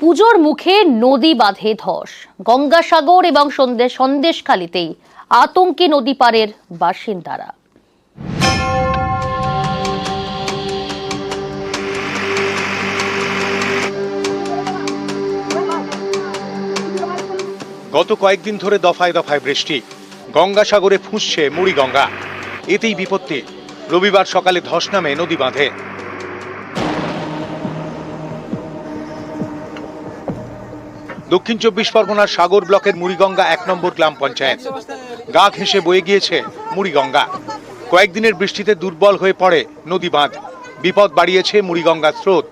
পুজোর মুখে নদী বাঁধে ধস। গঙ্গাসাগর এবং সন্দেশখালীতেই আতঙ্কে নদী পারের বাসিন্দারা। গত কয়েকদিন ধরে দফায় দফায় বৃষ্টি, গঙ্গাসাগরে ফুঁসছে মুড়িগঙ্গা। এতেই বিপত্তি। রবিবার সকালে ধস নামে নদী বাঁধে। দক্ষিণ 24 পরগনার সাগর ব্লকের মুড়িগঙ্গা 1 নম্বর গ্রাম পঞ্চায়েত। গা ঘেঁষে বয়ে গিয়েছে মুড়িগঙ্গা। কয়েকদিনের বৃষ্টিতে দুর্বল হয়ে পড়ে নদী বাঁধ। বিপদ বাড়িয়েছে মুড়িগঙ্গার স্রোত।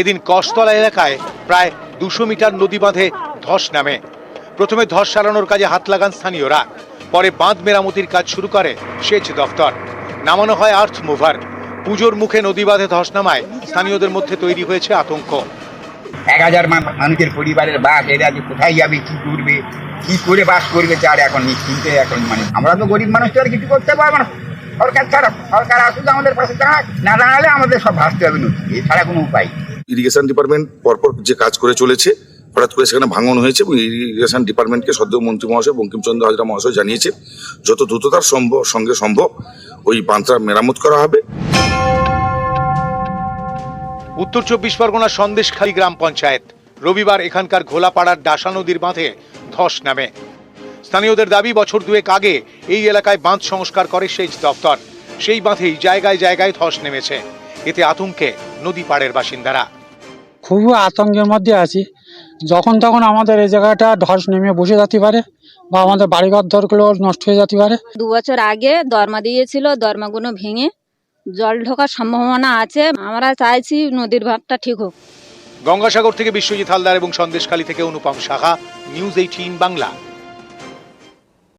এদিন কসতলা এলাকায় প্রায় 200 মিটার নদী বাঁধে ধস নামে। প্রথমে ধস সারানোর কাজে হাত লাগান স্থানীয়রা। পরে বাঁধ মেরামতির কাজ শুরু করে সেচ দফতর। নামানো হয় আর্থ মুভার। পুজোর মুখে নদী বাঁধে ধস নামায় স্থানীয়দের মধ্যে তৈরি হয়েছে আতঙ্ক। 1000 মানুষের পরিবারের বাস, এরা যে কোথায় যাবে, কি করবে, কি করে বাস করবে, তার এখন নিশ্চিন্তে এখন আমরা তো গরিব মানুষ, তো আর কিছু করতে পারবো না। সরকার ছাড়া, সরকার আসুক আমাদের পাশে, না দাঁড়ালে আমাদের সব ভাসতে হবে নদী, এছাড়া কোনো উপায়। ইরিগেশন ডিপার্টমেন্ট পরপর যে কাজ করে চলেছে, হঠাৎ করে সেখানে ভাঙন হয়েছে এবং ইরিগেশন ডিপার্টমেন্টকে সদ্য মন্ত্রী মহাশয় বঙ্কিমচন্দ্র হাজরা মহাশয় জানিয়েছে যত দ্রুততার সঙ্গে সম্ভব ওই বাঁধটা মেরামত করা হবে। উত্তর 24 পরগনার সন্দেশখালী গ্রাম পঞ্চায়েত। রবিবার এখানকার ঘোলাপাড়ার ডাসা নদীর বাঁধে ধস নামে। স্থানীয়দের দাবি, বছর দুয়েক আগে এই এলাকায় বাঁধ সংস্কার করে সেচ দফতর। সেই বাঁধেই জায়গায় জায়গায় ধস নেমেছে। এতে আতঙ্কে নদী পাড়ের বাসিন্দারা। খুব আতঙ্কের মধ্যে আছি। যখন তখন আমাদের এই জায়গাটা ধস নেমে বসে যেতে পারে বা আমাদের বাড়িঘর দরগুলো নষ্ট হয়ে যেতে পারে। 2 বছর আগে দরমা দিয়েছিল, দরমাগুলো ভেঙে জল ঢোকার সম্ভাবনা আছে। আমরা চাইছি নদীর বাঁধটা ঠিক হোক। গঙ্গাসাগর থেকে বিশ্বজিৎ হালদার এবং সন্দেশখালী থেকে অনুপম সাহা, নিউজ 18 বাংলা।